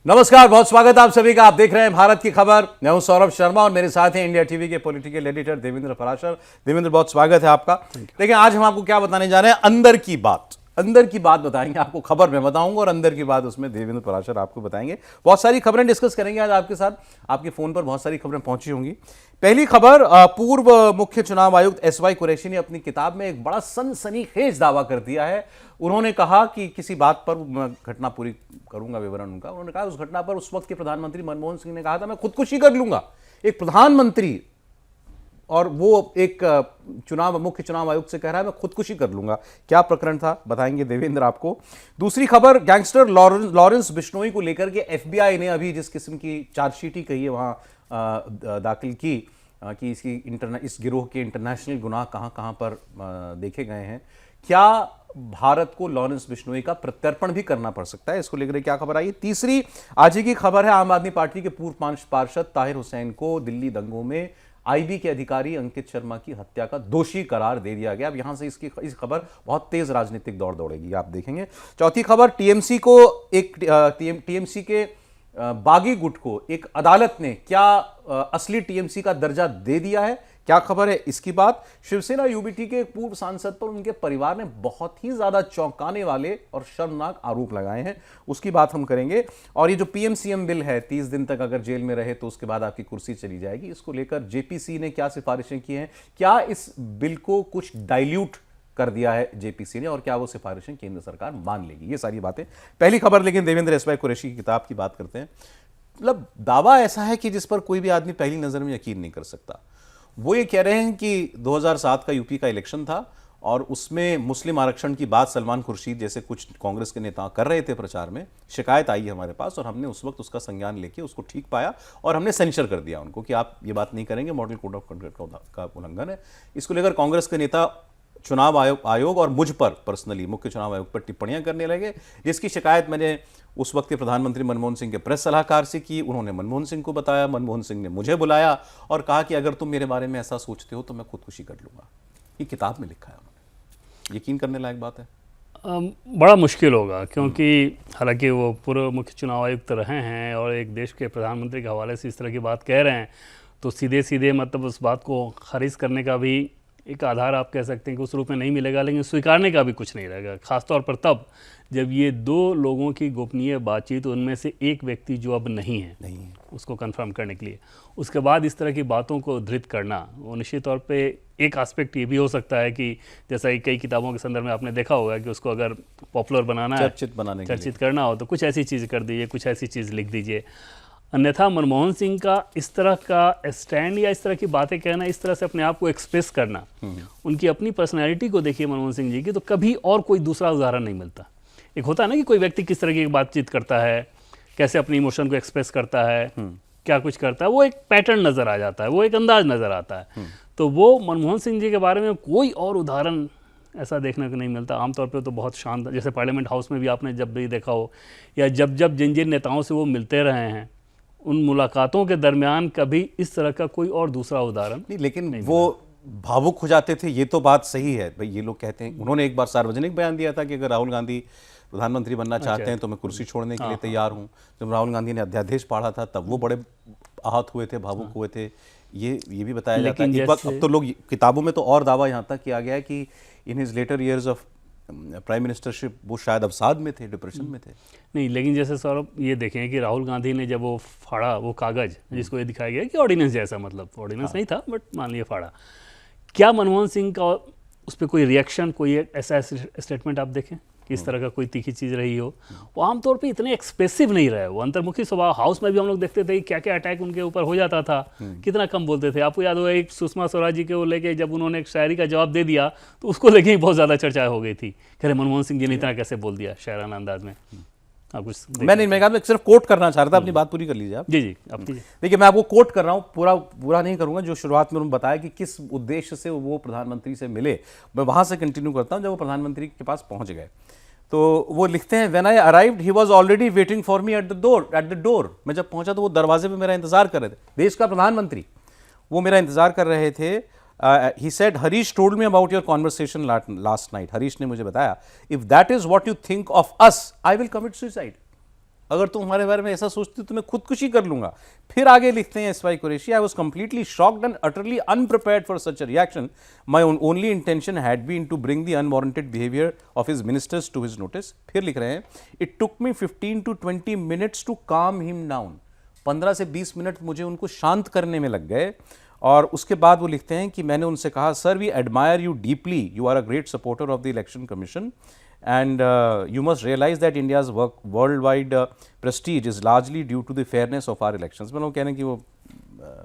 नमस्कार, बहुत स्वागत है आप सभी का। आप देख रहे हैं भारत की खबर। मैं हूं सौरभ शर्मा और मेरे साथ हैं इंडिया टीवी के पॉलिटिकल एडिटर देवेंद्र पराशर। देवेंद्र, बहुत स्वागत है आपका। लेकिन आज हम आपको क्या बताने जा रहे हैं? अंदर की बात बताएंगे आपको। खबर मैं बताऊंगा और अंदर की बात उसमें देवेंद्र पराशर आपको बताएंगे। बहुत सारी खबरें डिस्कस करेंगे आज आपके साथ। आपके फोन पर बहुत सारी खबरें पहुंची होंगी। पहली खबर, पूर्व मुख्य चुनाव आयुक्त एसवाई कुरैशी ने अपनी किताब में एक बड़ा सनसनीखेज दावा कर दिया है। उन्होंने कहा कि किसी बात पर, मैं घटना पूरी करूंगा विवरण उनका, उन्होंने कहा उस घटना पर उस वक्त के प्रधानमंत्री मनमोहन सिंह ने कहा था मैं खुदकुशी कर लूंगा। एक प्रधानमंत्री और वो एक मुख्य चुनाव आयुक्त से कह रहा है मैं खुदकुशी कर लूंगा। क्या प्रकरण था बताएंगे देवेंद्र आपको। दूसरी खबर, गैंगस्टर लॉरेंस बिश्नोई को लेकर के एफबीआई ने अभी जिस किस्म की चार्जशीट ही कही है वहां दाखिल की कि इस गिरोह के इंटरनेशनल गुनाह कहां कहां पर देखे गए हैं। क्या भारत को लॉरेंस बिश्नोई का प्रत्यर्पण भी करना पड़ सकता है? इसको लेकर क्या खबर आई है। तीसरी आज की खबर है, आम आदमी पार्टी के पूर्व पार्षद ताहिर हुसैन को दिल्ली दंगों में आईबी के अधिकारी अंकित शर्मा की हत्या का दोषी करार दे दिया गया। अब यहां से इस खबर बहुत तेज राजनीतिक दौड़ दौड़ेगी, आप देखेंगे। चौथी खबर, टीएमसी के बागी गुट को एक अदालत ने क्या असली टीएमसी का दर्जा दे दिया है। क्या खबर है इसकी बात। शिवसेना यूबीटी के पूर्व सांसद पर उनके परिवार ने बहुत ही ज्यादा चौंकाने वाले और शर्मनाक आरोप लगाए हैं, उसकी बात हम करेंगे। और ये जो पीएमसीएम बिल है, 30 दिन तक अगर जेल में रहे तो उसके बाद आपकी कुर्सी चली जाएगी, इसको लेकर जेपीसी ने क्या सिफारिशें की हैं, क्या इस बिल को कुछ डाइल्यूट कर दिया है जेपीसी ने और क्या वो सिफारिशें केंद्र सरकार मान लेगी, ये सारी बातें पहली खबर। लेकिन देवेंद्र एसवाई कुरैशी की किताब की बात करते हैं। मतलब दावा ऐसा है कि जिस पर कोई भी आदमी पहली नजर में यकीन नहीं कर सकता। वो ये कह रहे हैं कि 2007 का यूपी का इलेक्शन था और उसमें मुस्लिम आरक्षण की बात सलमान खुर्शीद जैसे कुछ कांग्रेस के नेता कर रहे थे प्रचार में। शिकायत आई हमारे पास और हमने उस वक्त उसका संज्ञान लेके उसको ठीक पाया और हमने सेंसर कर दिया उनको कि आप ये बात नहीं करेंगे, मॉडल कोड ऑफ कंडक्ट का उल्लंघन है। इसको लेकर कांग्रेस के नेता चुनाव आयोग और मुझ पर पर्सनली मुख्य चुनाव आयोग पर टिप्पणियां करने लगे, जिसकी शिकायत मैंने उस वक्त के प्रधानमंत्री मनमोहन सिंह के प्रेस सलाहकार से की। उन्होंने मनमोहन सिंह को बताया, मनमोहन सिंह ने मुझे बुलाया और कहा कि अगर तुम मेरे बारे में ऐसा सोचते हो तो मैं खुदकुशी कर लूंगा। ये किताब में लिखा है उन्होंने। यकीन करने लायक बात है। बड़ा मुश्किल होगा क्योंकि हालांकि वो पूर्व मुख्य चुनाव आयुक्त रहे हैं और एक देश के प्रधानमंत्री के हवाले से इस तरह की बात कह रहे हैं, तो सीधे सीधे मतलब उस बात को खारिज करने का भी एक आधार आप कह सकते हैं कि उस रूप में नहीं मिलेगा, लेकिन स्वीकारने का भी कुछ नहीं रहेगा। खासतौर पर तब जब ये दो लोगों की गोपनीय बातचीत, उनमें से एक व्यक्ति जो अब नहीं है उसको कंफर्म करने के लिए, उसके बाद इस तरह की बातों को धृत करना, वो निश्चित तौर पे एक एस्पेक्ट ये भी हो सकता है कि जैसा कि कई किताबों के संदर्भ में आपने देखा होगा कि उसको अगर पॉपुलर बनाना है, चर्चित करना हो तो कुछ ऐसी चीज़ कर दीजिए, कुछ ऐसी चीज़ लिख दीजिए। अन्यथा मनमोहन सिंह का इस तरह का स्टैंड या इस तरह की बातें कहना, इस तरह से अपने आप को एक्सप्रेस करना, उनकी अपनी पर्सनैलिटी को देखिए मनमोहन सिंह जी की, तो कभी और कोई दूसरा उदाहरण नहीं मिलता। एक होता है ना कि कोई व्यक्ति किस तरह की बातचीत करता है, कैसे अपनी इमोशन को एक्सप्रेस करता है, क्या कुछ करता है, वो एक पैटर्न नज़र आ जाता है, वो एक अंदाज नज़र आता है। तो वो मनमोहन सिंह जी के बारे में कोई और उदाहरण ऐसा देखने को नहीं मिलता। आमतौर पे तो बहुत शानदार, जैसे पार्लियामेंट हाउस में भी आपने जब भी देखा हो या जब जिन नेताओं से वो मिलते रहे हैं, उन मुलाकातों के दरमियान कभी इस तरह का कोई और दूसरा उदाहरण नहीं। लेकिन नहीं, वो भावुक हो जाते थे, ये तो बात सही है भाई। ये लोग कहते हैं, उन्होंने एक बार सार्वजनिक बयान दिया था कि अगर राहुल गांधी प्रधानमंत्री बनना चाहते हैं तो मैं कुर्सी छोड़ने के लिए तैयार हूं। जब राहुल गांधी ने अध्यादेश पढ़ा था तब वो बड़े आहत हुए थे, भावुक हुए थे। ये भी बताया जाता है। एक वक्त अब तो लोग किताबों में तो और दावा यहाँ तक किया गया है कि in his later years of prime ministership वो शायद अवसाद में थे, डिप्रेशन में थे। नहीं, लेकिन जैसे सौरभ ये देखें कि राहुल गांधी ने जब वो फाड़ा वो कागज़, जिसको ये दिखाया गया कि ऑर्डिनेंस जैसा, मतलब ऑर्डिनेंस नहीं था बट मान लिया फाड़ा, क्या मनमोहन सिंह का उस पर कोई रिएक्शन, कोई ऐसा स्टेटमेंट आप देखें कि इस तरह का कोई तीखी चीज़ रही हो? वो आमतौर पे इतने एक्सप्रेसिव नहीं रहे, वो अंतर्मुखी स्वभाव। हाउस में भी हम लोग देखते थे क्या क्या अटैक उनके ऊपर हो जाता था, कितना कम बोलते थे। आपको याद होगा एक सुषमा स्वराज जी के वो लेके जब उन्होंने एक शायरी का जवाब दे दिया तो उसको लेके ही बहुत ज़्यादा चर्चा हो गई थी, कह रहे मनमोहन सिंह जी ने इतना कैसे बोल दिया शायराना अंदाज में। मैं सिर्फ कोट करना चाह रहा था, अपनी बात पूरी कर लीजिए आप। जी आप कीजिए। देखिए, मैं आपको कोट कर रहा हूँ, पूरा नहीं करूंगा। जो शुरुआत में उन्होंने बताया कि किस उद्देश्य से वो प्रधानमंत्री से मिले, मैं वहां से कंटिन्यू करता हूं। जब वो प्रधानमंत्री के पास पहुंच गए तो वो लिखते हैं, when I arrived he was already waiting for me at the door. मैं जब पहुंचा तो वो दरवाजे पे मेरा इंतजार कर रहे थे। देश का प्रधानमंत्री वो मेरा इंतजार कर रहे थे। he said, Harish told me about your conversation last night. Harish ने मुझे बताया, if that is what you think of us, I will commit suicide. अगर तुम हमारे बारे में ऐसा सोचते तो मैं खुदकुशी कर लूंगा। फिर आगे लिखते हैं S Y Qureshi, I was completely shocked and utterly unprepared for such a reaction, my only intention had been to bring the unwarranted behaviour of his ministers to his notice. फिर लिख रहे हैं, it took me 15 to 20 minutes to calm him down. 15 से 20 minute मुझे उनको शांत करने में लग गए। और उसके बाद वो लिखते हैं कि मैंने उनसे कहा, sir we admire you deeply, you are a great supporter of the election commission and you must realize that India's worldwide prestige is largely due to the fairness of our elections। मतलब कह रहे हैं कि वो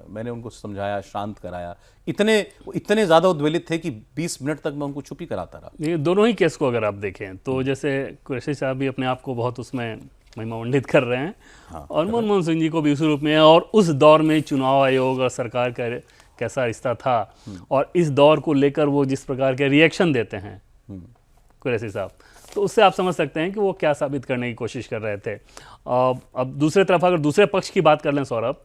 मैंने उनको समझाया, शांत कराया, इतने ज़्यादा उद्वेलित थे कि 20 मिनट तक मैं उनको चुप ही कराता रहा। ये दोनों ही केस को अगर आप देखें तो जैसे कुरैशी साहब भी अपने आप को बहुत उसमें महिमामंडित कर रहे हैं, हाँ, और मनमोहन सिंह जी को भी उस रूप में, और उस दौर में चुनाव आयोग और सरकार का कैसा रिश्ता था, और इस दौर को लेकर वो जिस प्रकार के रिएक्शन देते हैं कुरैशी साहब, तो उससे आप समझ सकते हैं कि वो क्या साबित करने की कोशिश कर रहे थे। अब दूसरे तरफ अगर दूसरे पक्ष की बात कर लें सौरभ,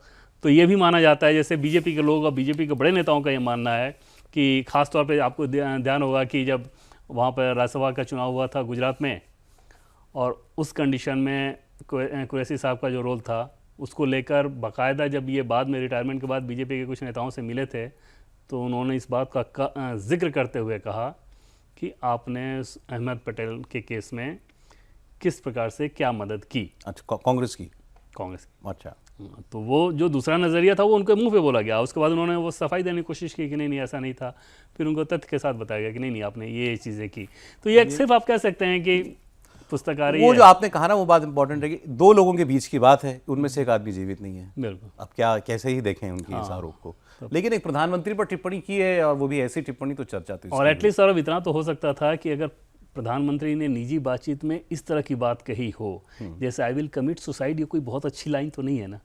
तो ये भी माना जाता है, जैसे बीजेपी के लोग और बीजेपी के बड़े नेताओं का ये मानना है कि खास तौर पे आपको ध्यान होगा कि जब वहाँ पर राज्यसभा का चुनाव हुआ था गुजरात में, और उस कंडीशन में कुरैशी साहब का जो रोल था उसको लेकर बाकायदा जब ये बाद में रिटायरमेंट के बाद बीजेपी के कुछ नेताओं से मिले थे, तो उन्होंने इस बात का जिक्र करते हुए कहा कि आपने अहमद पटेल के केस में किस प्रकार से क्या मदद की। अच्छा, कांग्रेस की? अच्छा, तो वो जो दूसरा नज़रिया था वो उनके मुंह पे बोला गया। उसके बाद उन्होंने वो सफाई देने की कोशिश की कि नहीं ऐसा नहीं था, फिर उनको तथ्य के साथ बताया गया कि नहीं आपने ये चीज़ें की। तो ये सिर्फ आप कह सकते हैं कि पुस्तकारी वो जो आपने कहा ना, वो बात इंपॉर्टेंट है कि दो लोगों के बीच की बात है, उनमें से एक आदमी जीवित नहीं है। बिल्कुल, अब क्या कैसे ही देखें उनकी इस आरोप को, लेकिन एक प्रधानमंत्री पर टिप्पणी की है, और वो भी ऐसी टिप्पणी, तो चर्चा थी। और एटलीस्ट सर इतना तो हो सकता था कि अगर प्रधानमंत्री ने निजी बातचीत में इस तरह की बात कही हो, जैसे आई विल कमिट सुसाइड, ये कोई बहुत अच्छी लाइन तो नहीं है ना।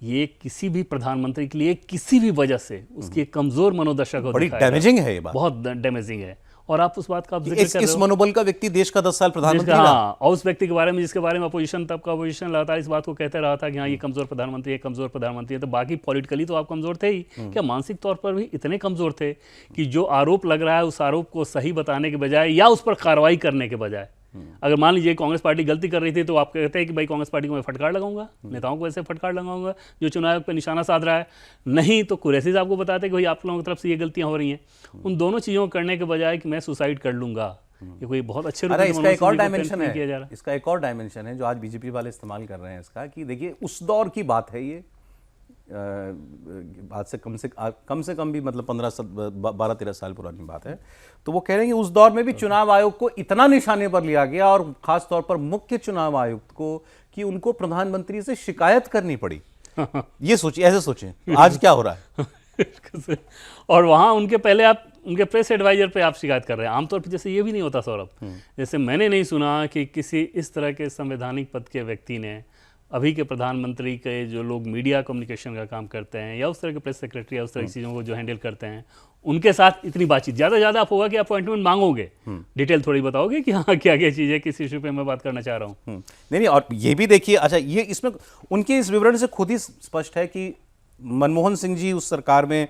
ये किसी भी प्रधानमंत्री के लिए किसी भी वजह से उसकी एक कमजोर मनोदशा को बड़ी डैमेजिंग है ये बात, बहुत डैमेजिंग है। और आप उस बात का जिक्र कर रहे हो, इस मनोबल का व्यक्ति देश का 10 साल प्रधानमंत्री रहा। हाँ, और उस व्यक्ति के बारे में जिसके बारे में अपोजिशन, तब का अपोजिशन लगातार इस बात को कहते रहा था कि हाँ ये कमजोर प्रधानमंत्री है, कमजोर प्रधानमंत्री है। तो बाकी पॉलिटिकली तो आप कमजोर थे ही, क्या मानसिक तौर पर भी इतने कमजोर थे कि जो आरोप लग रहा है उस आरोप को सही बताने के बजाय या उस पर कार्रवाई करने के बजाय, अगर मान लीजिए कांग्रेस पार्टी गलती कर रही थी तो आप कहते हैं कि भाई कांग्रेस पार्टी को मैं फटकार लगाऊंगा, नेताओं को ऐसे फटकार लगाऊंगा जो चुनाव आयोग पर निशाना साध रहा है, नहीं तो कुरैशी साहब को बताते कि भाई आप लोगों की तरफ से ये गलतियां हो रही हैं। उन दोनों चीज़ों को करने के बजाय कि मैं सुसाइड कर लूंगा, ये कोई बहुत अच्छे रूप में इसका एक और डायमेंशन है, इसका एक और डायमेंशन है जो आज बीजेपी वाले इस्तेमाल कर रहे हैं इसका, कि देखिए उस दौर की बात है ये, आज से कम से कम भी मतलब 12-13 साल पुरानी बात है। तो वो कह रहे हैं कि उस दौर में भी चुनाव आयोग को इतना निशाने पर लिया गया, और खास तौर पर मुख्य चुनाव आयुक्त को, कि उनको प्रधानमंत्री से शिकायत करनी पड़ी। ये सोचिए, ऐसे सोचें आज क्या हो रहा है। और वहाँ उनके पहले आप उनके प्रेस एडवाइजर पे आप शिकायत कर रहे हैं। आमतौर पर जैसे ये भी नहीं होता सौरभ, जैसे मैंने नहीं सुना कि किसी इस तरह के संवैधानिक पद के व्यक्ति ने अभी के प्रधानमंत्री के जो लोग मीडिया कम्युनिकेशन का काम करते हैं या उस तरह के प्रेस सेक्रेटरी या उस तरह की चीज़ों को जो हैंडल करते हैं, उनके साथ इतनी बातचीत ज़्यादा से ज़्यादा आप होगा कि अपॉइंटमेंट मांगोगे, डिटेल थोड़ी बताओगे कि हाँ क्या क्या चीज़ है, किस इशू पे मैं बात करना चाह रहा हूँ। नहीं, और ये भी देखिए, अच्छा ये इसमें उनके इस विवरण से खुद ही स्पष्ट है कि मनमोहन सिंह जी उस सरकार में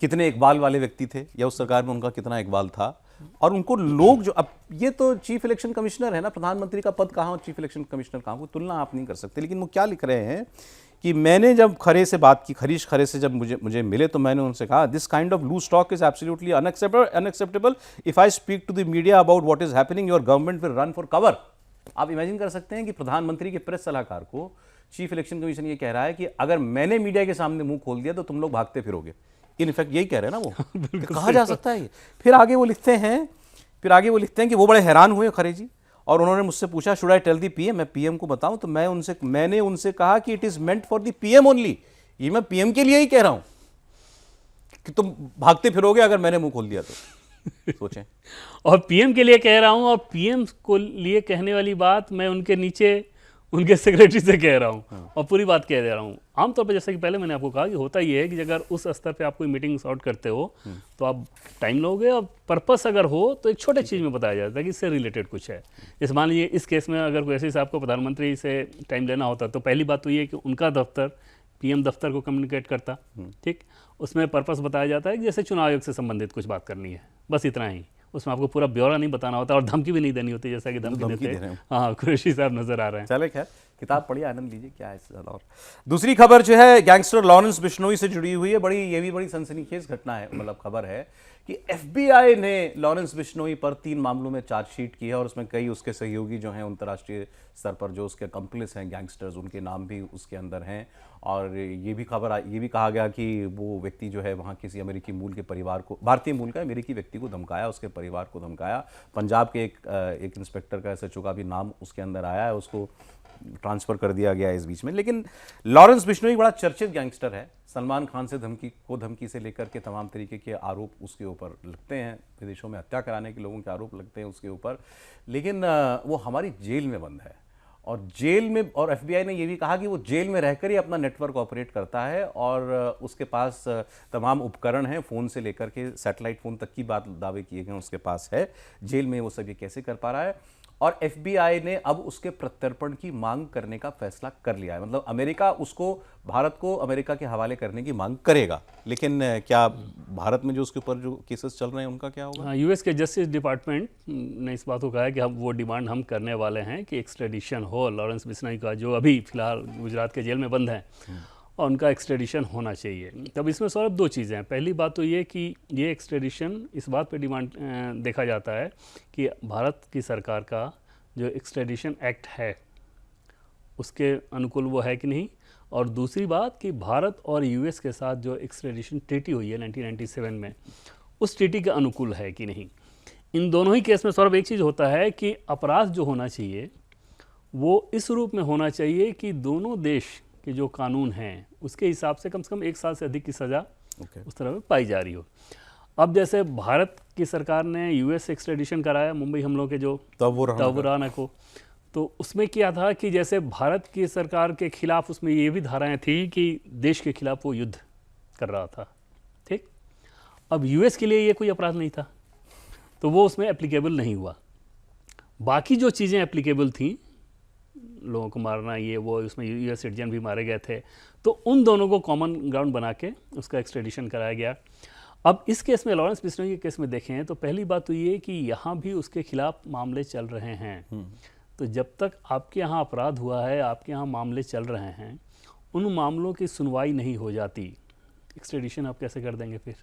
कितने इकबाल वाले व्यक्ति थे, या उस सरकार में उनका कितना इकबाल था, और उनको लोग जो, अब ये तो चीफ इलेक्शन कमिश्नर है ना, प्रधानमंत्री का पद कहाँ और चीफ इलेक्शन कमिश्नर कहाँ, कोई तुलना आप नहीं कर सकते। लेकिन वो क्या लिख रहे हैं कि मैंने जब खरे से बात की, हरीश खरे से जब मुझे मिले, तो मैंने उनसे कहा, this kind of loose talk is absolutely unacceptable. If I speak to the media about what is happening, your government will run for cover. आप इमेजिन कर सकते हैं कि प्रधानमंत्री के प्रेस सलाहकार को चीफ इलेक्शन कमीशन ये कह रहा है कि अगर मैंने मीडिया के सामने मुंह खोल दिया तो तुम लोग भागते फिरोगे। इन इफेक्ट यही कह रहे हैं ना वो, कहा जा सकता है ये। फिर आगे वो लिखते हैं कि वो बड़े हैरान हुए खरे जी, और उन्होंने मुझसे पूछा, should I tell the PM, मैं पीएम को बताऊं? तो मैंने उनसे कहा कि it is meant for the PM only, ये मैं पीएम के लिए ही कह रहा हूं कि तुम भागते फिरोगे अगर मैंने मुंह खोल दिया तो। सोचें। और पीएम के लिए कह रहा हूं, और पीएम को लिए कहने वाली बात मैं उनके नीचे उनके सेक्रेटरी से कह रहा हूं, और पूरी बात कह दे रहा हूं। आमतौर पर जैसे कि पहले मैंने आपको कहा कि होता ये है कि अगर उस स्तर पे आप कोई मीटिंग सॉर्ट करते हो तो आप टाइम लोगे, और पर्पस अगर हो तो एक छोटे चीज़ में बताया जाता है कि इससे रिलेटेड कुछ है। जैसे मान लीजिए इस केस में अगर कोई ऐसे साहब को प्रधानमंत्री से टाइम लेना होता, तो पहली बात तो ये कि उनका दफ्तर पीएम दफ्तर को कम्युनिकेट करता, ठीक, उसमें पर्पस बताया जाता है कि जैसे चुनाव आयोग से संबंधित कुछ बात करनी है, बस इतना ही। उसमें आपको पूरा ब्यौरा नहीं बताना होता, और धमकी भी नहीं देनी होती, जैसा कि धमकी देते हैं। हाँ, कुरैशी साहब नजर आ रहे हैं। चले, किताब पढ़िए, आनंद लीजिए, क्या है इससे ज़्यादा। और दूसरी खबर जो है गैंगस्टर लॉरेंस बिश्नोई से जुड़ी हुई है। ये भी बड़ी सनसनीखेज घटना है, मतलब खबर है कि एफबीआई ने लॉरेंस बिश्नोई पर 3 मामलों में चार्जशीट की है और उसमें कई उसके सहयोगी जो हैं अंतर्राष्ट्रीय स्तर पर जो उसके कंप्लिस हैं गैंगस्टर्स, उनके नाम भी उसके अंदर हैं। और ये भी कहा गया कि वो व्यक्ति जो है वहाँ किसी अमेरिकी मूल के परिवार को, भारतीय मूल का अमेरिकी व्यक्ति को धमकाया, उसके परिवार को धमकाया। पंजाब के एक इंस्पेक्टर का, एसएचओ का भी नाम उसके अंदर आया है, उसको ट्रांसफर कर दिया गया इस बीच में। लेकिन लॉरेंस बिश्नोई बड़ा चर्चित गैंगस्टर है। सलमान खान से धमकी से लेकर के तमाम तरीके के आरोप उसके ऊपर लगते हैं, विदेशों में हत्या कराने के लोगों के आरोप लगते हैं उसके ऊपर। लेकिन वो हमारी जेल में बंद है और जेल में, और एफबीआई ने ये भी कहा कि वो जेल में रहकर ही अपना नेटवर्क ऑपरेट करता है और उसके पास तमाम उपकरण हैं, फ़ोन से लेकर के सैटेलाइट फ़ोन तक की बात दावे किए गए उसके पास है। जेल में वो सब ये कैसे कर पा रहा है? और एफबीआई ने अब उसके प्रत्यर्पण की मांग करने का फैसला कर लिया है। मतलब अमेरिका उसको, भारत को अमेरिका के हवाले करने की मांग करेगा। लेकिन क्या भारत में जो उसके ऊपर जो केसेस चल रहे हैं उनका क्या होगा? यूएस के जस्टिस डिपार्टमेंट ने इस बात को कहा है कि हम वो डिमांड हम करने वाले हैं कि एक्सट्रेडिशन हो लॉरेंस बिश्नोई का, जो अभी फिलहाल गुजरात के जेल में बंद हैं, और उनका एक्सट्रेडिशन होना चाहिए। तब इसमें सौरभ 2 चीज़ें हैं। पहली बात तो ये कि ये एक्सट्रेडिशन इस बात पे डिमांड देखा जाता है कि भारत की सरकार का जो एक्सट्रेडिशन एक्ट है उसके अनुकूल वो है कि नहीं, और दूसरी बात कि भारत और यूएस के साथ जो एक्सट्रेडिशन ट्रीटी हुई है 1997 में, उस ट्रीटी के अनुकूल है कि नहीं। इन दोनों ही केस में सौरभ एक चीज़ होता है कि अपराध जो होना चाहिए वो इस रूप में होना चाहिए कि दोनों देश के जो कानून हैं उसके हिसाब से कम 1 साल से अधिक की सज़ा उस तरह में पाई जा रही हो। अब जैसे भारत की सरकार ने यूएस से एक्सट्रेडिशन कराया मुंबई हमलों के जो तब्बूर राणा को, तो उसमें क्या था कि जैसे भारत की सरकार के खिलाफ उसमें ये भी धाराएं थी कि देश के खिलाफ वो युद्ध कर रहा था, ठीक। अब यूएस के लिए ये कोई अपराध नहीं था, तो वो उसमें एप्लीकेबल नहीं हुआ। बाकी जो चीज़ें एप्लीकेबल थी, लोगों को मारना, ये वो, उसमें यूएस सिटीजन भी मारे गए थे, तो उन दोनों को कॉमन ग्राउंड बना के उसका एक्सट्रेडिशन कराया गया। अब इस केस में, लॉरेंस बिश्नोई के केस में देखें तो पहली बात तो ये कि यहाँ भी उसके खिलाफ मामले चल रहे हैं। तो जब तक आपके यहाँ अपराध हुआ है, आपके यहाँ मामले चल रहे हैं, उन मामलों की सुनवाई नहीं हो जाती, एक्सट्रेडिशन आप कैसे कर देंगे? फिर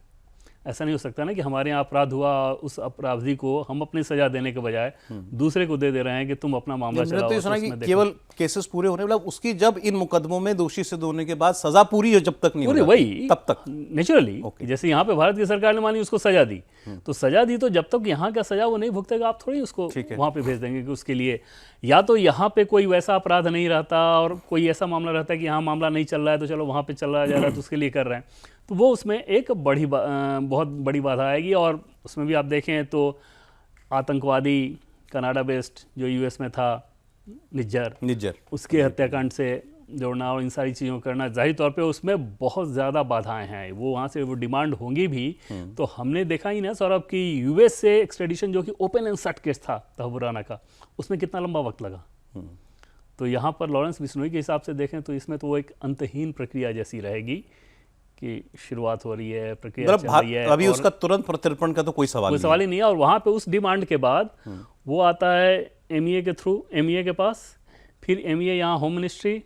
ऐसा नहीं हो सकता ना कि हमारे यहाँ अपराध हुआ, उस अपराधी को हम अपनी सजा देने के बजाय दूसरे को दे रहे हैं कि तुम अपना मामला चलाओ। तो ये सुना कि केवल केसेस पूरे होने, मतलब उसकी जब इन मुकदमों में दोषी सिद्ध होने के बाद सजा पूरी हो, जब तक नहीं पूरी, वही तब तक नेचुरली जैसे यहाँ पे भारत की सरकार ने मानी उसको सजा दी, तो सजा दी, तो जब तक यहाँ का सजा वो नहीं भुगतेगा, आप थोड़ी उसको वहाँ पे भेज देंगे कि उसके लिए या तो यहाँ पे कोई वैसा अपराध नहीं रहता और कोई ऐसा मामला रहता है कि यहाँ मामला नहीं चल रहा है तो चलो वहाँ पे चल रहा है तो उसके लिए कर रहे हैं, तो वो उसमें एक बहुत बड़ी बाधा आएगी। और उसमें भी आप देखें तो आतंकवादी कनाडा बेस्ड जो यूएस में था, निज्जर उसके हत्याकांड से जोड़ना और इन सारी चीज़ों को करना, जाहिर तौर पे उसमें बहुत ज़्यादा बाधाएं हैं। वो वहाँ से वो डिमांड होंगी भी, तो हमने देखा ही ना सौरभ कि यूएस से एक्सट्रेडिशन जो कि ओपन एंड शट केस था तब्बूर राणा का, उसमें कितना लंबा वक्त लगा। तो यहाँ पर लॉरेंस बिश्नोई के हिसाब से देखें तो इसमें तो वो एक अंतहीन प्रक्रिया जैसी रहेगी कि शुरुआत हो रही है, प्रक्रिया चल रही है, अभी उसका तुरंत प्रत्यर्पण का तो कोई सवाल ही नहीं है। और वहाँ पे उस डिमांड के बाद वो आता है एमईए के थ्रू, एमईए के पास, फिर एमईए यहाँ होम मिनिस्ट्री,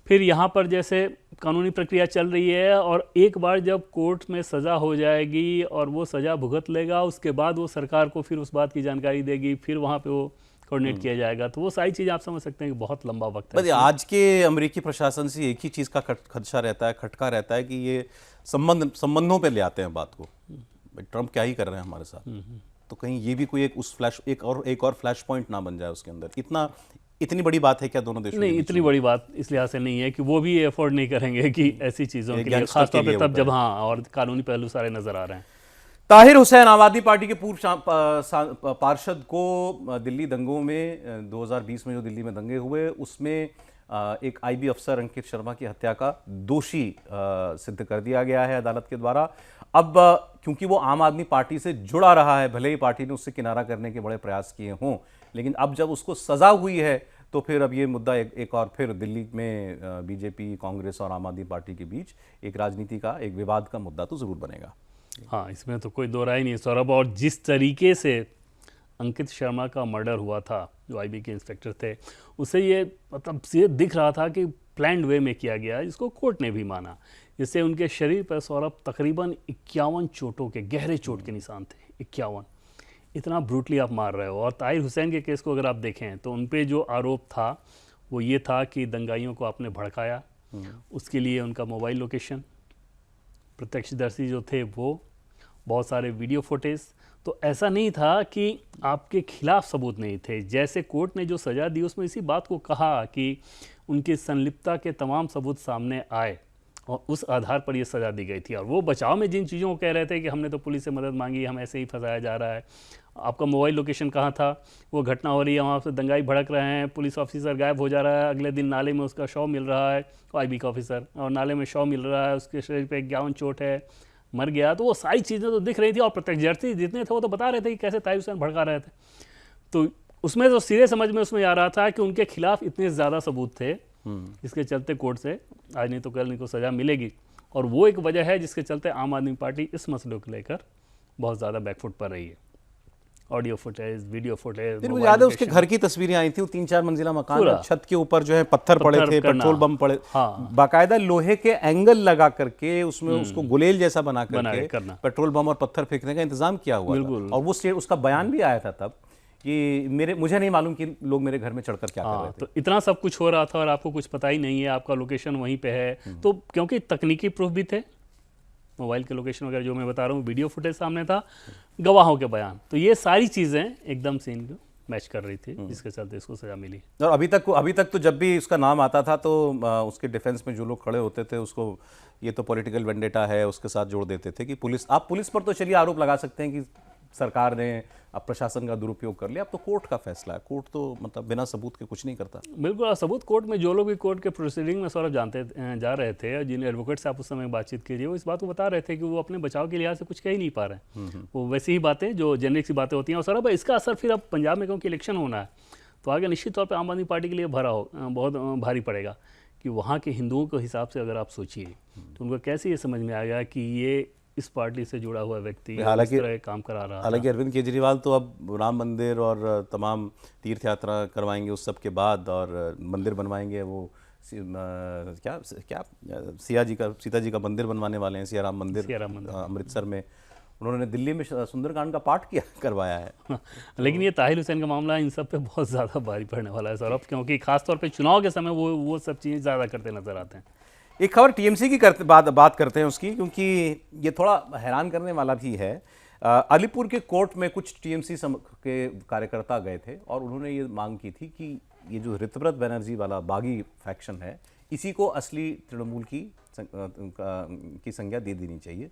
फिर यहाँ पर जैसे कानूनी प्रक्रिया चल रही है, और एक बार जब कोर्ट में सज़ा हो जाएगी और वो सज़ा भुगत लेगा, उसके बाद वो सरकार को फिर उस बात की जानकारी देगी, फिर वहाँ पे वो कोऑर्डिनेट किया जाएगा। तो वो सारी चीज़ आप समझ सकते हैं कि बहुत लंबा वक्त है। आज के अमेरिकी प्रशासन से एक ही चीज़ का खदशा रहता है, खटका रहता है कि ये संबंधों पे ले आते हैं बात को। ट्रंप क्या ही कर रहे हैं हमारे साथ, तो कहीं ये भी कोई एक और फ्लैश पॉइंट ना बन जाए उसके अंदर। इतनी बड़ी बात है क्या दोनों देशों में? नहीं, इतनी बड़ी बात इस लिहाज से नहीं है कि वो भी अफोर्ड नहीं करेंगे कि ऐसी चीज़ों के लिए, खासतौर पर तब जब और कानूनी पहलू सारे नज़र आ रहे हैं। ताहिर हुसैन, आम आदमी पार्टी के पूर्व पार्षद को दिल्ली दंगों में 2020 में जो दिल्ली में दंगे हुए, उसमें एक आईबी अफसर अंकित शर्मा की हत्या का दोषी सिद्ध कर दिया गया है अदालत के द्वारा। अब क्योंकि वो आम आदमी पार्टी से जुड़ा रहा है, भले ही पार्टी ने उससे किनारा करने के बड़े प्रयास किए हों, लेकिन अब जब उसको सजा हुई है तो फिर अब ये मुद्दा एक और फिर दिल्ली में बीजेपी, कांग्रेस और आम आदमी पार्टी के बीच एक राजनीति का, एक विवाद का मुद्दा तो ज़रूर बनेगा। हाँ, इसमें तो कोई दो राय नहीं है सौरभ। और जिस तरीके से अंकित शर्मा का मर्डर हुआ था, जो आईबी के इंस्पेक्टर थे, उसे ये मतलब ये दिख रहा था कि प्लान्ड वे में किया गया, जिसको कोर्ट ने भी माना, जिससे उनके शरीर पर सौरभ तकरीबन 51 चोटों के, गहरे चोट के निशान थे, 51। इतना ब्रूटली आप मार रहे हो। और ताहिर हुसैन के केस को अगर आप देखें तो उन पे जो आरोप था वो ये था कि दंगाइयों को आपने भड़काया, उसके लिए उनका मोबाइल लोकेशन, प्रत्यक्षदर्शी जो थे वो, बहुत सारे वीडियो फुटेज। तो ऐसा नहीं था कि आपके खिलाफ सबूत नहीं थे। जैसे कोर्ट ने जो सज़ा दी उसमें इसी बात को कहा कि उनकी संलिप्तता के तमाम सबूत सामने आए और उस आधार पर ये सज़ा दी गई थी। और वो बचाव में जिन चीज़ों को कह रहे थे कि हमने तो पुलिस से मदद मांगी, हम ऐसे ही फंसाया जा रहा है, आपका मोबाइल लोकेशन कहाँ था, वो घटना हो रही है, वहाँ से दंगाई भड़क रहे हैं, पुलिस ऑफिसर गायब हो जा रहा है, अगले दिन नाले में उसका शव मिल रहा है, आईबी का ऑफिसर, और नाले में शव मिल रहा है, उसके शरीर पे 51 चोट है, मर गया। तो वो सारी चीज़ें तो दिख रही थी और प्रत्यक्षदर्शी जितने थे वो तो बता रहे थे कि कैसे ताहिर हुसैन भड़का रहे थे। तो उसमें तो सीधे समझ में उसमें आ रहा था कि उनके खिलाफ इतने ज़्यादा सबूत थे जिसके चलते कोर्ट से आज नहीं तो कल इनको सज़ा मिलेगी। और वो एक वजह है जिसके चलते आम आदमी पार्टी इस मसले को लेकर बहुत ज़्यादा बैकफुट पर रही है। ऑडियो फुटेज, वीडियो फुटेज, फिर मुझे याद है उसके घर की तस्वीरें आई थी, वो 3-4 मंजिला मकान है, छत के ऊपर जो है पत्थर पड़े थे, पेट्रोल बम पड़े, बाकायदा लोहे के एंगल लगा करके उसमें उसको गुलेल जैसा बना करके पेट्रोल बम और पत्थर फेंकने का इंतजाम किया हुआ था। और वो उसका बयान भी आया था तब कि मुझे नहीं मालूम कि लोग मेरे घर में चढ़कर क्या कर रहे थे। तो इतना सब कुछ हो रहा था और आपको कुछ पता ही नहीं है, आपका लोकेशन वहीं पे है। तो क्योंकि तकनीकी प्रूफ भी थे, मोबाइल के लोकेशन वगैरह जो मैं बता रहा हूँ, वीडियो फुटेज सामने था, गवाहों के बयान, तो ये सारी चीज़ें एकदम से इनको मैच कर रही थी, जिसके चलते इसको सजा मिली। और अभी तक तो जब भी उसका नाम आता था तो उसके डिफेंस में जो लोग खड़े होते थे उसको ये तो पॉलिटिकल वेंडेटा है उसके साथ जोड़ देते थे कि पुलिस पर तो चलिए आरोप लगा सकते हैं कि सरकार ने अब प्रशासन का दुरुपयोग कर लिया, अब तो कोर्ट का फैसला है, कोर्ट तो मतलब बिना सबूत के कुछ नहीं करता। बिल्कुल, सबूत कोर्ट में जो लोग भी कोर्ट के प्रोसीडिंग में सौरभ जानते जा रहे थे और जिन एडवोकेट से आप उस समय बातचीत कीजिए, वो इस बात को बता रहे थे कि वो अपने बचाव के लिहाज से कुछ कह ही नहीं पा रहे हैं। वो वैसी ही बातें जो जेनरिक सी बातें होती हैं। और सौरभ इसका असर फिर अब पंजाब में क्योंकि इलेक्शन होना है तो आगे निश्चित तौर पर आम आदमी पार्टी के लिए बहुत भारी पड़ेगा कि वहाँ के हिंदुओं के हिसाब से अगर आप सोचिए तो उनको कैसे ये समझ में आएगा कि ये इस पार्टी से जुड़ा हुआ व्यक्ति इस तरह काम करा रहा है। हालांकि अरविंद केजरीवाल तो अब राम मंदिर और तमाम तीर्थ यात्रा करवाएंगे उस सब के बाद, और मंदिर बनवाएंगे, वो क्या सीता जी का मंदिर बनवाने वाले हैं, सिया राम मंदिर अमृतसर में। उन्होंने दिल्ली में सुंदरकांड का पाठ करवाया है। लेकिन ये ताहिर हुसैन का मामला इन सब पे बहुत ज़्यादा भारी पड़ने वाला है सौरभ, क्योंकि खासतौर पे चुनाव के समय वो सब चीज़ें ज़्यादा करते नजर आते हैं। एक खबर टीएमसी की बात करते हैं उसकी, क्योंकि ये थोड़ा हैरान करने वाला भी है। अलीपुर के कोर्ट में कुछ टीएमसी के कार्यकर्ता गए थे और उन्होंने ये मांग की थी कि ये जो ऋतव्रत बनर्जी वाला बागी फैक्शन है इसी को असली तृणमूल की संज्ञा दे देनी चाहिए।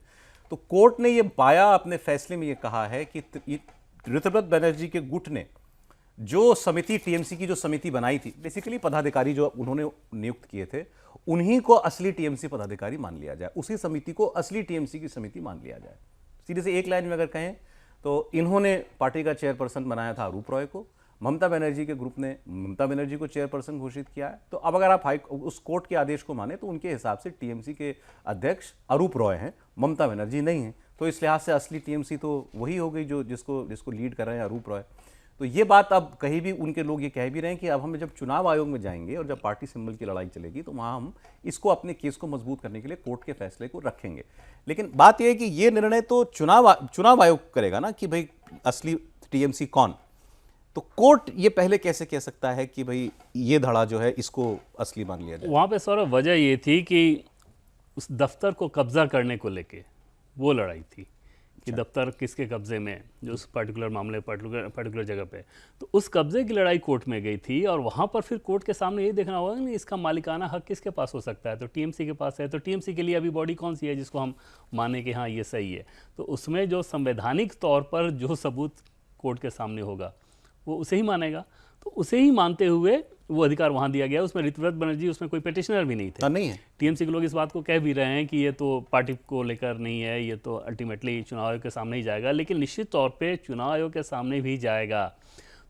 तो कोर्ट ने ये पाया, अपने फैसले में ये कहा है कि ऋतव्रत बनर्जी के गुट ने जो समिति, टीएमसी की जो समिति बनाई थी, बेसिकली पदाधिकारी जो उन्होंने नियुक्त किए थे उन्हीं को असली टीएमसी पदाधिकारी मान लिया जाए, उसी समिति को असली टीएमसी की समिति मान लिया जाए। सीधे से एक लाइन में अगर कहें तो इन्होंने पार्टी का चेयरपर्सन बनाया था अरूप रॉय को, ममता बनर्जी के ग्रुप ने ममता बनर्जी को चेयरपर्सन घोषित किया है। तो अब अगर आप उस कोर्ट के आदेश को माने तो उनके हिसाब से टीएमसी के अध्यक्ष अरूप रॉय हैं, ममता बनर्जी नहीं है। तो इस लिहाज से असली टीएमसी तो वही हो गई जो जिसको लीड कर रहे हैं अरूप रॉय। तो ये बात अब कहीं भी उनके लोग ये कह भी रहे हैं कि अब हम जब चुनाव आयोग में जाएंगे और जब पार्टी सिंबल की लड़ाई चलेगी तो वहाँ हम इसको, अपने केस को मजबूत करने के लिए कोर्ट के फैसले को रखेंगे। लेकिन बात यह है कि ये निर्णय तो चुनाव आयोग करेगा ना कि भाई असली टीएमसी कौन। तो कोर्ट ये पहले कैसे कह सकता है कि भाई ये धड़ा जो है इसको असली मान लिया जाए। वहाँ पे सौरभ वजह ये थी कि उस दफ्तर को कब्जा करने को लेके वो लड़ाई थी कि दफ्तर किसके कब्जे में, जो उस पर्टिकुलर मामले पर्टिकुलर जगह पे, तो उस कब्जे की लड़ाई कोर्ट में गई थी। और वहाँ पर फिर कोर्ट के सामने ये देखना होगा कि इसका मालिकाना हक किसके पास हो सकता है। तो टीएमसी के पास है, तो टीएमसी के लिए अभी बॉडी कौन सी है जिसको हम माने कि हाँ ये सही है। तो उसमें जो संवैधानिक तौर पर जो सबूत कोर्ट के सामने होगा वो उसे ही मानेगा। तो उसे ही मानते हुए वो अधिकार वहाँ दिया गया। उसमें ऋतव्रत बनर्जी, उसमें कोई पिटिशनर भी नहीं थे। नहीं है। टीएमसी के लोग इस बात को कह भी रहे हैं कि ये तो पार्टी को लेकर नहीं है, ये तो अल्टीमेटली चुनाव आयोग के सामने ही जाएगा। लेकिन निश्चित तौर पे चुनाव आयोग के सामने भी जाएगा।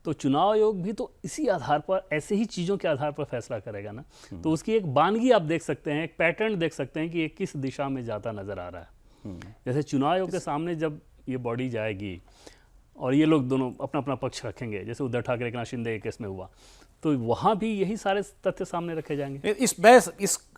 तो चुनाव आयोग भी तो इसी आधार पर, ऐसे ही चीज़ों के आधार पर फैसला करेगा ना। तो उसकी एक बानगी आप देख सकते हैं, एक पैटर्न देख सकते हैं कि ये किस दिशा में जाता नजर आ रहा है। जैसे चुनाव आयोग के सामने जब ये बॉडी जाएगी और ये लोग दोनों अपना अपना पक्ष रखेंगे, जैसे उद्धव ठाकरे एकनाथ शिंदे के केस में हुआ, तो वहाँ भी यही सारे तथ्य सामने रखे जाएंगे।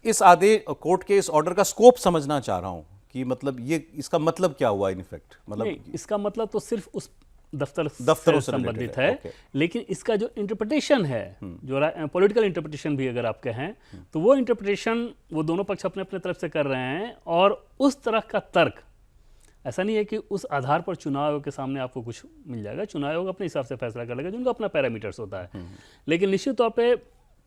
इस आदेश कोर्ट के इस ऑर्डर का स्कोप समझना चाह रहा हूँ कि मतलब ये इसका मतलब क्या हुआ इन इफेक्ट, मतलब नहीं, इसका मतलब तो सिर्फ उस दफ्तरों से संबंधित है, लेकिन इसका जो इंटरप्रिटेशन है, जो पॉलिटिकल इंटरप्रिटेशन भी अगर आप कहें, तो वो इंटरप्रिटेशन वो दोनों पक्ष अपने अपने तरफ से कर रहे हैं। और उस तरह का तर्क, ऐसा नहीं है कि उस आधार पर चुनाव आयोग के सामने आपको कुछ मिल जाएगा, चुनाव आयोग अपने हिसाब से फैसला कर लेगा, जिनका अपना पैरामीटर्स होता है। लेकिन निश्चित तौर पे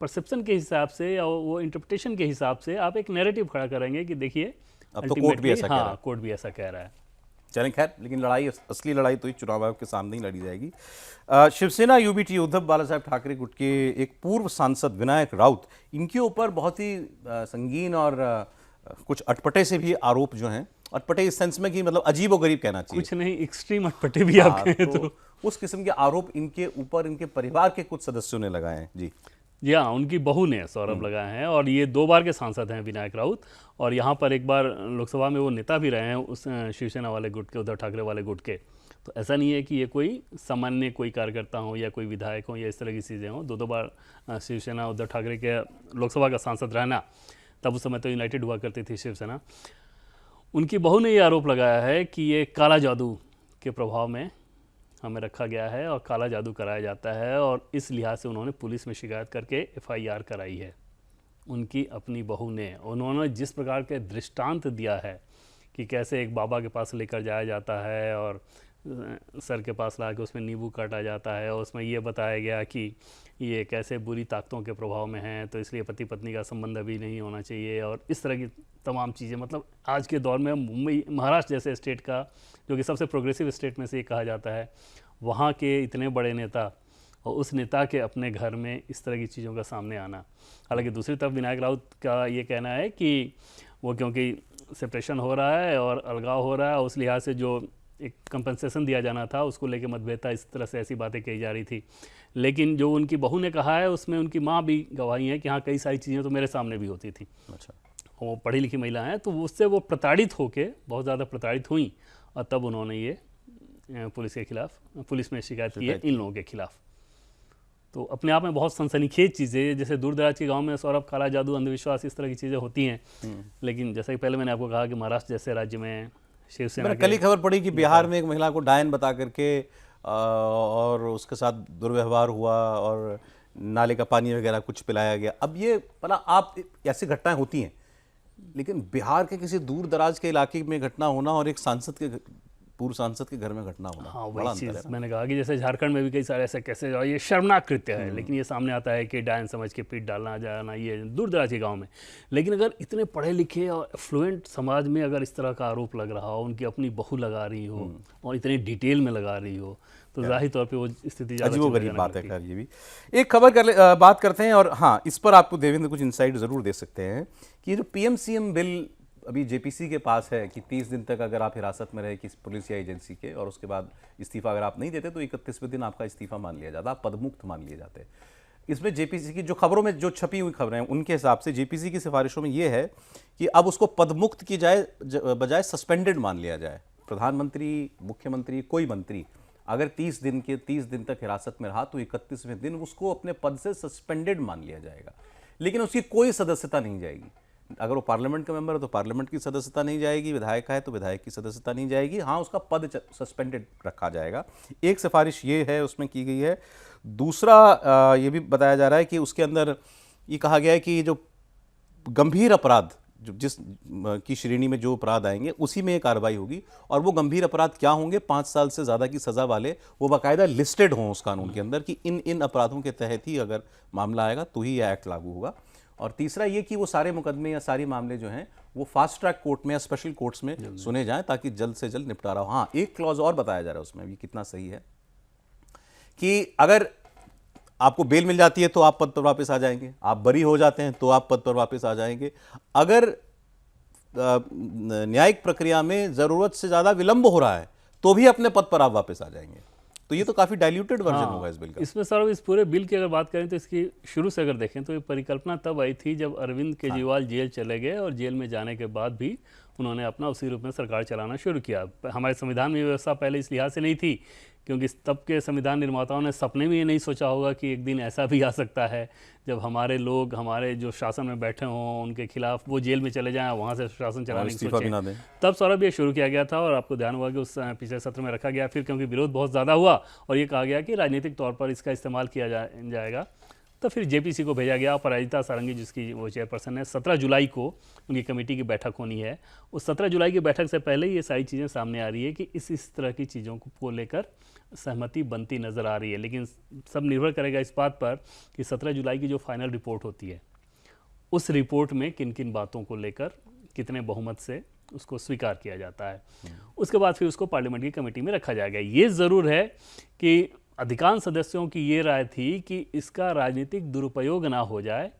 परसेप्शन के हिसाब से या वो इंटरप्रिटेशन के हिसाब से आप एक नैरेटिव खड़ा करेंगे कि देखिए अब तो कोर्ट भी ऐसा कह रहा है। कोर्ट भी ऐसा कह रहा है। चलें, खैर, लेकिन लड़ाई, असली लड़ाई तो चुनाव आयोग के सामने ही लड़ी जाएगी। शिवसेना यूबीटी उद्धव बालासाहेब ठाकरे गुट के एक पूर्व सांसद विनायक राउत, इनके ऊपर बहुत ही संगीन और कुछ अटपटे से भी आरोप जो हैं, अटपटे इस सेंस में कि मतलब अजीब व गरीब कहना चाहिए, कुछ नहीं, एक्सट्रीम अटपटे भी आप कहें तो उस किस्म के आरोप इनके ऊपर इनके परिवार के कुछ सदस्यों ने लगाए हैं। जी हाँ, उनकी बहू ने सौरभ लगाए हैं, और ये 2 बार के सांसद हैं विनायक राउत, और यहाँ पर एक बार लोकसभा में वो नेता भी रहे हैं उस शिवसेना वाले गुट के, उद्धव ठाकरे वाले गुट के। तो ऐसा नहीं है कि ये कोई सामान्य कोई कार्यकर्ता हो या कोई विधायक हो या इस तरह की चीज़ें हों। 2 बार शिवसेना उद्धव ठाकरे के लोकसभा का सांसद रहना, तब उस समय तो यूनाइटेड हुआ करती थी शिवसेना। उनकी बहू ने ये आरोप लगाया है कि ये काला जादू के प्रभाव में हमें रखा गया है और काला जादू कराया जाता है, और इस लिहाज से उन्होंने पुलिस में शिकायत करके FIR कराई है। उनकी अपनी बहू ने, उन्होंने जिस प्रकार के दृष्टांत दिया है कि कैसे एक बाबा के पास लेकर जाया जाता है और सर के पास ला के उसमें नींबू काटा जाता है, और उसमें ये बताया गया कि ये कैसे बुरी ताकतों के प्रभाव में हैं, तो इसलिए पति पत्नी का संबंध अभी नहीं होना चाहिए, और इस तरह की तमाम चीज़ें। मतलब आज के दौर में मुंबई, महाराष्ट्र जैसे स्टेट का, जो कि सबसे प्रोग्रेसिव स्टेट में से एक कहा जाता है, वहाँ के इतने बड़े नेता और उस नेता के अपने घर में इस तरह की चीज़ों का सामने आना। हालांकि दूसरी तरफ विनायक राउत का ये कहना है कि वो क्योंकि सेपरेशन हो रहा है और अलगाव हो रहा है, उस लिहाज से जो एक कंपनसेशन दिया जाना था उसको लेके मतभेद था, इस तरह से ऐसी बातें कही जा रही थी। लेकिन जो उनकी बहू ने कहा है उसमें उनकी माँ भी गवाही है कि हाँ, कई सारी चीज़ें तो मेरे सामने भी होती थी। अच्छा, वो पढ़ी लिखी महिला हैं, तो उससे वो प्रताड़ित होके बहुत ज़्यादा प्रताड़ित हुई, और तब उन्होंने ये पुलिस के खिलाफ, पुलिस में शिकायत की है इन लोगों के खिलाफ। तो अपने आप में बहुत सनसनीखेज चीज़ें, जैसे दूर दराज के गाँव में सौरभ, काला जादू, अंधविश्वास, इस तरह की चीज़ें होती हैं। लेकिन जैसा कि पहले मैंने आपको कहा कि महाराष्ट्र जैसे राज्य में शिवसेना, कल ही खबर पड़ी कि बिहार में एक महिला को डायन बता करके और उसके साथ दुर्व्यवहार हुआ और नाले का पानी वगैरह कुछ पिलाया गया। अब ये भला, आप ऐसी घटनाएं होती हैं, लेकिन बिहार के किसी दूर दराज के इलाके में घटना होना और एक सांसद के, पूर्व सांसद के घर में घटना होना, हाँ, बड़ा वही अंतर है चीज़ मैंने कहा कि जैसे झारखंड में भी कई सारे ऐसे कैसे जाओ, ये शर्मनाक कृत्य है, लेकिन ये सामने आता है कि डायन समझ के पीठ डालना जाना, ये दूर दराज के गांव में। लेकिन अगर इतने पढ़े लिखे और फ्लुएंट समाज में अगर इस तरह का आरोप लग रहा हो, उनकी अपनी बहू लगा रही हो और इतनी डिटेल में लगा रही हो, तो जाहिर तौर पे वो स्थिति अजीबोगरीब बात है। खैर, ये भी एक खबर बात करते हैं, और हाँ, इस पर आपको देवेंद्र कुछ इंसाइट ज़रूर दे सकते हैं कि ये जो PM-CM बिल अभी JPC के पास है कि 30 दिन तक अगर आप हिरासत में रहे किसी पुलिस या एजेंसी के, और उसके बाद इस्तीफा अगर आप नहीं देते तो 31वें दिन आपका इस्तीफा मान लिया जाता, आप पदमुक्त मान लिए जाते। इसमें JPC की जो खबरों में जो छपी हुई खबरें हैं, उनके हिसाब से JPC की सिफारिशों में ये है कि अब उसको पदमुक्त की जाए बजाय सस्पेंडेड मान लिया जाए। प्रधानमंत्री, मुख्यमंत्री, कोई मंत्री अगर 30 दिन तक हिरासत में रहा तो 31वें दिन उसको अपने पद से सस्पेंडेड मान लिया जाएगा, लेकिन उसकी कोई सदस्यता नहीं जाएगी। अगर वो पार्लियामेंट का मेंबर है तो पार्लियामेंट की सदस्यता नहीं जाएगी, विधायक है तो विधायक की सदस्यता नहीं जाएगी, हाँ, उसका पद सस्पेंडेड रखा जाएगा। एक सिफारिश ये है, उसमें की गई है। दूसरा ये भी बताया जा रहा है कि उसके अंदर ये कहा गया है कि जो गंभीर अपराध, जो जिस की श्रेणी में जो अपराध आएंगे उसी में कार्रवाई होगी, और वो गंभीर अपराध क्या होंगे, 5 साल से ज़्यादा की सज़ा वाले, वो बाकायदा लिस्टेड हों उस कानून के अंदर कि इन अपराधों के तहत ही अगर मामला आएगा तो ही यह एक्ट लागू होगा। और तीसरा ये कि वो सारे मुकदमे या सारे मामले जो हैं वो फास्ट ट्रैक कोर्ट में या स्पेशल कोर्ट्स में सुने जाएं ताकि जल्द से जल्द निपटारा हो। हाँ, एक क्लॉज और बताया जा रहा है उसमें, ये कितना सही है कि अगर आपको बेल मिल जाती है तो आप पद पर वापस आ जाएंगे, आप बरी हो जाते हैं तो आप पद पर वापस आ जाएंगे, अगर न्यायिक प्रक्रिया में ज़रूरत से ज़्यादा विलंब हो रहा है तो भी अपने पद पर आप वापस आ जाएंगे। तो ये तो काफ़ी डाइल्यूटेड वर्जन होगा इस बिल का। इसमें सर इस पूरे बिल की अगर बात करें तो इसकी शुरू से अगर देखें तो ये परिकल्पना तब आई थी जब अरविंद केजरीवाल जेल चले गए, और जेल में जाने के बाद भी उन्होंने अपना उसी रूप में सरकार चलाना शुरू किया। हमारे संविधान में व्यवस्था पहले इस लिहाज से नहीं थी क्योंकि तब के संविधान निर्माताओं ने सपने में ये नहीं सोचा होगा कि एक दिन ऐसा भी आ सकता है जब हमारे लोग, हमारे जो शासन में बैठे हों, उनके खिलाफ वो जेल में चले जाएं, वहाँ से शासन चलाने की इस्तीफा भी ना सोचें। दें। तब सौरभ ये शुरू किया गया था और आपको ध्यान होगा कि उस पिछले सत्र में रखा गया, फिर क्योंकि विरोध बहुत ज़्यादा हुआ और ये कहा गया कि राजनीतिक तौर पर इसका इस्तेमाल किया जाएगा, तो फिर जेपीसी को भेजा गया। अपराजिता सारंगी जिसकी वो चेयरपर्सन है, 17 जुलाई को उनकी कमेटी की बैठक होनी है। उस 17 जुलाई की बैठक से पहले ये सारी चीज़ें सामने आ रही है कि इस तरह की चीज़ों को लेकर सहमति बनती नज़र आ रही है। लेकिन सब निर्भर करेगा इस बात पर कि 17 जुलाई की जो फाइनल रिपोर्ट होती है, उस रिपोर्ट में किन किन बातों को लेकर कितने बहुमत से उसको स्वीकार किया जाता है। उसके बाद फिर उसको पार्लियामेंट की कमेटी में रखा जाएगा। ये ज़रूर है कि अधिकांश सदस्यों की ये राय थी कि इसका राजनीतिक दुरुपयोग ना हो जाए,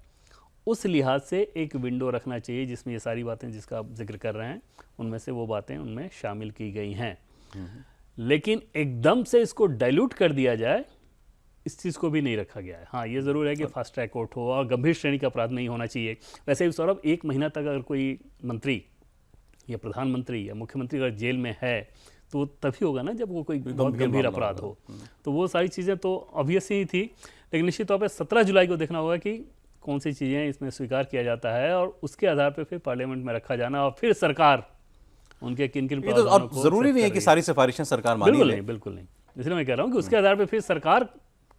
उस लिहाज से एक विंडो रखना चाहिए जिसमें ये सारी बातें जिसका आप जिक्र कर रहे हैं उनमें से वो बातें उनमें शामिल की गई हैं। लेकिन एकदम से इसको डाइल्यूट कर दिया जाए, इस चीज़ को भी नहीं रखा गया है। हाँ, ये ज़रूर है कि फास्ट ट्रैक कोर्ट हो और गंभीर श्रेणी का अपराध नहीं होना चाहिए। वैसे भी सौरभ, 1 महीना तक अगर कोई मंत्री या प्रधानमंत्री या मुख्यमंत्री अगर जेल में है तो वो तभी होगा ना जब वो कोई बहुत गंभीर अपराध हो। तो वो सारी चीज़ें तो ऑब्वियस ही थी, लेकिन निश्चित तौर पर 17 जुलाई को देखना होगा कि कौन सी चीज़ें इसमें स्वीकार किया जाता है और उसके आधार पर फिर पार्लियामेंट में रखा जाना और फिर सरकार उनके किन किन और जरूरी नहीं है कि सारी सिफारिशें सरकार मानी ले। बिल्कुल नहीं। इसलिए मैं कह रहा हूँ कि उसके आधार पर फिर सरकार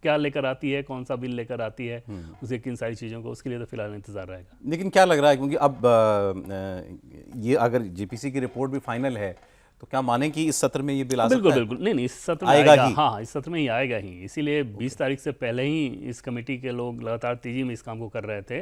क्या लेकर आती है, कौन सा बिल लेकर आती है, उसे किन सारी चीज़ों को, उसके लिए तो फिलहाल इंतजार रहेगा। लेकिन क्या लग रहा है, क्योंकि अब ये अगर जेपीसी की रिपोर्ट भी फाइनल है तो क्या माने कि इस सत्र में ये बिल आ सकता है? बिल्कुल नहीं, इस सत्र में आएगा ही। हाँ, इस सत्र में ही आएगा ही। इसीलिए 20 तारीख से पहले ही इस कमेटी के लोग लगातार तेजी में इस काम को कर रहे थे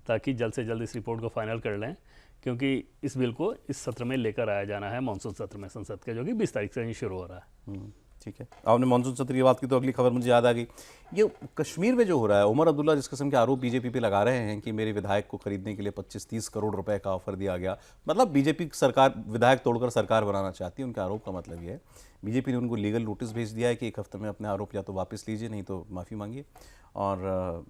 ताकि जल्द से जल्द इस रिपोर्ट को फाइनल कर लें, क्योंकि इस बिल को इस सत्र में लेकर आया जाना है, मानसून सत्र में संसद के, जो कि 20 तारीख से ही शुरू हो रहा है। ठीक है, आपने मानसून सत्र की बात की तो अगली खबर मुझे याद आ गई। ये कश्मीर में जो हो रहा है, उमर अब्दुल्ला जिस किस्म के आरोप बीजेपी पे लगा रहे हैं कि मेरे विधायक को खरीदने के लिए 25-30 करोड़ रुपए का ऑफर दिया गया, मतलब बीजेपी सरकार विधायक तोड़कर सरकार बनाना चाहती है। उनके आरोप का मतलब ये है, बीजेपी ने उनको लीगल नोटिस भेज दिया है कि 1 हफ्ते में अपने आरोप या तो वापस लीजिए, नहीं तो माफ़ी मांगिए। और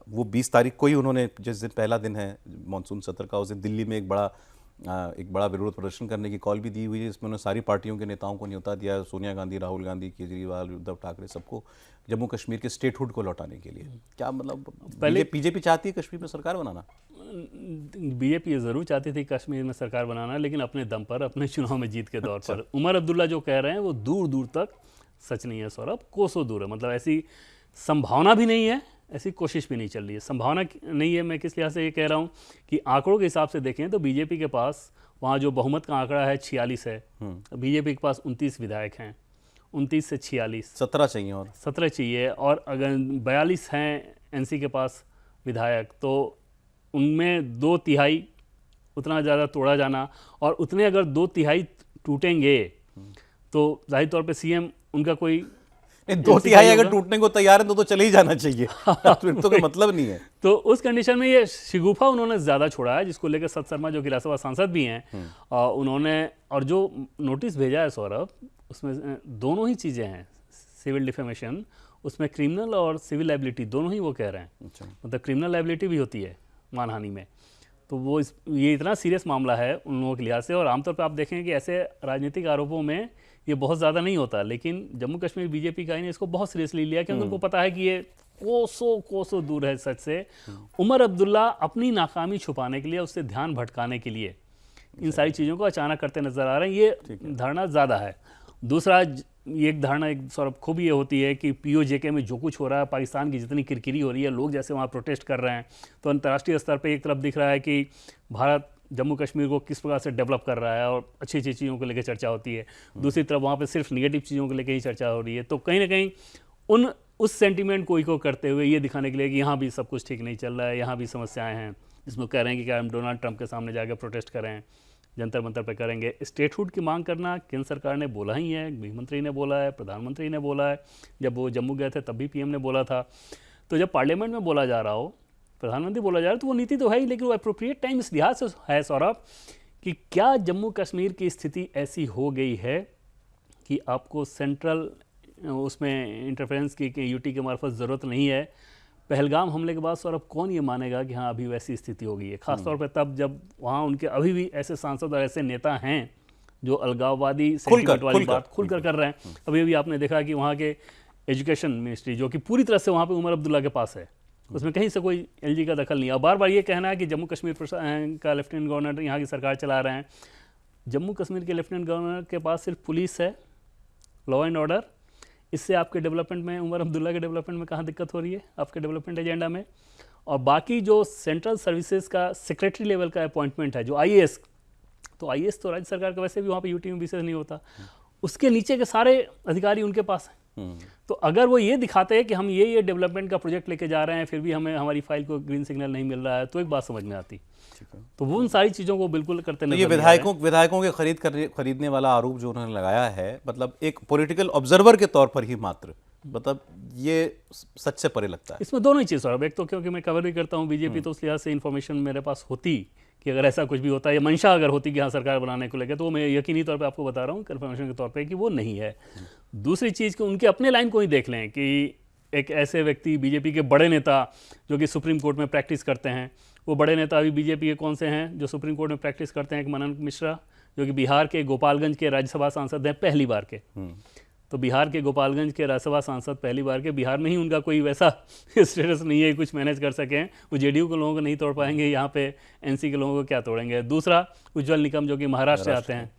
वो 20 तारीख को ही उन्होंने, जिस दिन पहला दिन है मानसून सत्र का, उस दिन दिल्ली में एक बड़ा विरोध प्रदर्शन करने की कॉल भी दी हुई है, जिसमें उन्होंने सारी पार्टियों के नेताओं को न्योता दिया, सोनिया गांधी, राहुल गांधी, केजरीवाल, उद्धव ठाकरे, सबको जम्मू कश्मीर के स्टेटहुड को लौटाने के लिए। क्या मतलब पहले बीजेपी चाहती है कश्मीर में सरकार बनाना? बीजेपी ये ज़रूर चाहती थी कश्मीर में सरकार बनाना, लेकिन अपने दम पर, अपने चुनाव में जीत के दौर पर। उमर अब्दुल्ला जो कह रहे हैं वो दूर दूर तक सच नहीं है सौरभ, कोसों दूर है। मतलब ऐसी संभावना भी नहीं है, ऐसी कोशिश भी नहीं चल रही है। संभावना नहीं है, मैं किस लिहाज से ये कह रहा हूँ कि आंकड़ों के हिसाब से देखें तो बीजेपी के पास वहाँ जो बहुमत का आंकड़ा है 46 है, बीजेपी के पास 29 विधायक हैं, 29 से 46, 17 चाहिए, और 17 चाहिए। और अगर 42 हैं एनसी के पास विधायक, तो उनमें 2/3 उतना ज़्यादा तोड़ा जाना, और उतने अगर 2/3 टूटेंगे तो जाहिर तौर पे सीएम उनका कोई 2/3 अगर टूटने को तैयार है तो चले ही जाना चाहिए। फिर तो कोई मतलब नहीं है। तो उस कंडीशन में ये शिगुफा उन्होंने ज़्यादा छोड़ा है, जिसको लेकर सत शर्मा जो कि राज्यसभा सांसद भी हैं, उन्होंने, और जो नोटिस भेजा है सौरभ, उसमें दोनों ही चीज़ें हैं, सिविल डिफेमेशन, उसमें क्रिमिनल और सिविल लाइबिलिटी दोनों ही वो कह रहे हैं। मतलब क्रिमिनल लाइबिलिटी भी होती है मानहानि में। तो वो ये इतना सीरियस मामला है उन लोगों के लिहाज से। और आमतौर पर आप देखेंगे कि ऐसे राजनीतिक आरोपों में ये बहुत ज़्यादा नहीं होता, लेकिन जम्मू कश्मीर बीजेपी का ने इसको बहुत सीरियसली लिया, क्योंकि उनको पता है कि ये कोसों दूर है सच से। उमर अब्दुल्ला अपनी नाकामी छुपाने के लिए, उससे ध्यान भटकाने के लिए इन सारी चीज़ों को अचानक करते नजर आ रहे हैं। ये धारणा ज़्यादा है। दूसरा, ये एक धारणा एक सौरभ खूब ये होती है कि पीओजेके में जो कुछ हो रहा है, पाकिस्तान की जितनी किरकिरी हो रही है, लोग जैसे वहाँ प्रोटेस्ट कर रहे हैं, तो अंतर्राष्ट्रीय स्तर पर एक तरफ दिख रहा है कि भारत जम्मू कश्मीर को किस प्रकार से डेवलप कर रहा है और अच्छी अच्छी चीज़ों को लेकर चर्चा होती है। दूसरी तरफ वहाँ पे सिर्फ निगेटिव चीज़ों को लेकर ही चर्चा हो रही है। तो कहीं ना कहीं उस सेंटीमेंट को इको करते हुए ये दिखाने के लिए कि यहाँ भी सब कुछ ठीक नहीं चल रहा है, यहाँ भी समस्याएं हैं, जिसमें कह रहे हैं कि क्या हम डोनाल्ड ट्रंप के सामने जाकर प्रोटेस्ट करें, जंतर मंतर पे करेंगे। स्टेटहुड की मांग करना केंद्र सरकार ने बोला ही है, गृहमंत्री ने बोला है, प्रधानमंत्री ने बोला है, जब वो जम्मू गए थे तब भी पीएम ने बोला था। तो जब पार्लियामेंट में बोला जा रहा हो, प्रधानमंत्री बोला जा रहा है, तो वो नीति तो है ही, लेकिन वो अप्रोप्रिएट टाइम इस लिहाज से है सौरभ कि क्या जम्मू कश्मीर की स्थिति ऐसी हो गई है कि आपको सेंट्रल उसमें इंटरफेरेंस की यूटी के मार्फत ज़रूरत नहीं है। पहलगाम हमले के बाद सौरभ कौन ये मानेगा कि हाँ अभी वैसी स्थिति हो गई है, खासतौर पर तब जब वहाँ उनके अभी भी ऐसे सांसद और ऐसे नेता हैं जो अलगाववादी खुलकर सेंटिमेंट वाली बात खुलकर कर रहे हैं। अभी अभी आपने देखा कि वहाँ के एजुकेशन मिनिस्ट्री जो कि पूरी तरह से वहाँ पे उमर अब्दुल्ला के पास है, उसमें कहीं से कोई एलजी का दखल नहीं है। और बार बार ये कहना है कि जम्मू कश्मीर का लेफ्टिनेंट गवर्नर यहाँ की सरकार चला रहे हैं। जम्मू कश्मीर के लेफ्टिनेंट गवर्नर के पास सिर्फ पुलिस है, लॉ एंड ऑर्डर। इससे आपके डेवलपमेंट में, उमर अब्दुल्ला के डेवलपमेंट में कहाँ दिक्कत हो रही है आपके डेवलपमेंट एजेंडा में? और बाकी जो सेंट्रल सर्विसेज का सेक्रेटरी लेवल का अपॉइंटमेंट है, जो आईएएस, तो आईएएस तो राज्य सरकार का वैसे भी वहाँ पे यूटी में विशेष नहीं होता, उसके नीचे के सारे अधिकारी उनके पास हैं। तो अगर वो ये दिखाते हैं कि हम ये डेवलपमेंट का प्रोजेक्ट लेके जा रहे हैं, फिर भी हमें हमारी फाइल को ग्रीन सिग्नल नहीं मिल रहा है, तो एक बात समझ में आती। तो वो उन सारी चीज़ों को बिल्कुल करते नहीं। ये विधायकों के खरीदने वाला आरोप जो उन्होंने लगाया है, मतलब एक पॉलिटिकल ऑब्जर्वर के तौर पर ही मात्र, मतलब ये सच से परे लगता है। इसमें दोनों ही चीज़, एक तो क्योंकि मैं कवर भी करता हूँ बीजेपी, तो उस लिहाज से इन्फॉर्मेशन मेरे पास होती कि अगर ऐसा कुछ भी होता है या मंशा अगर होती कि हाँ सरकार बनाने को लेकर, तो मैं यकीनी तौर पे आपको बता रहा हूँ कन्फर्मेशन के तौर पे कि वो नहीं है। दूसरी चीज़ कि उनके अपने लाइन को ही देख लें कि एक ऐसे व्यक्ति बीजेपी के बड़े नेता जो कि सुप्रीम कोर्ट में प्रैक्टिस करते हैं, वो बड़े नेता अभी बीजेपी के कौन से हैं जो सुप्रीम कोर्ट में प्रैक्टिस करते हैं? एक मनन मिश्रा जो कि बिहार के गोपालगंज के राज्यसभा सांसद हैं पहली बार के। तो बिहार के गोपालगंज के राज्यसभा सांसद पहली बार के, बिहार में ही उनका कोई वैसा स्टेटस नहीं है कुछ मैनेज कर सकें। वो जेडीयू के लोगों को नहीं तोड़ पाएंगे, यहाँ पे एनसी के लोगों को क्या तोड़ेंगे? दूसरा उज्जवल निकम जो कि महाराष्ट्र से आते हैं।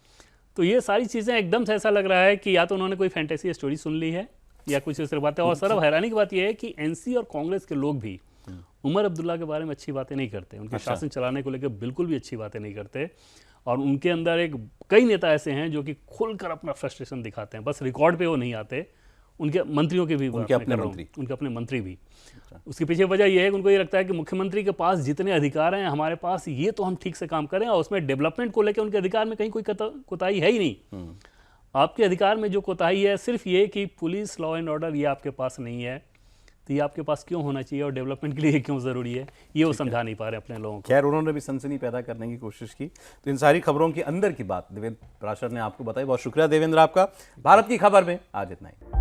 तो ये सारी चीज़ें एकदम से ऐसा लग रहा है कि या तो उन्होंने कोई फैंटेसी स्टोरी सुन ली है या कुछ इस तरह बातें। और सर हैरानी की बात यह है कि एनसी और कांग्रेस के लोग भी उमर अब्दुल्ला के बारे में अच्छी बातें नहीं करते, उनके शासन चलाने को लेकर बिल्कुल भी अच्छी बातें नहीं करते। और उनके अंदर कई नेता ऐसे हैं जो कि खुलकर अपना फ्रस्ट्रेशन दिखाते हैं, बस रिकॉर्ड पे वो नहीं आते। उनके मंत्रियों के भी, उनके अपने मंत्री भी। उसके पीछे वजह यह है कि उनको ये लगता है कि मुख्यमंत्री के पास जितने अधिकार हैं हमारे पास, ये तो हम ठीक से काम करें, और उसमें डेवलपमेंट को लेकर उनके अधिकार में कहीं कोई कोताही है ही नहीं। आपके अधिकार में जो कोताही है सिर्फ ये कि पुलिस, लॉ एंड ऑर्डर, ये आपके पास नहीं है, तो ये आपके पास क्यों होना चाहिए और डेवलपमेंट के लिए क्यों ज़रूरी है, ये वो समझा नहीं पा रहे अपने लोगों को। खैर, उन्होंने भी सनसनी पैदा करने की कोशिश की। तो इन सारी खबरों की अंदर की बात देवेंद्र पराशर ने आपको बताई। बहुत शुक्रिया देवेंद्र आपका। भारत की खबर में आज इतना ही।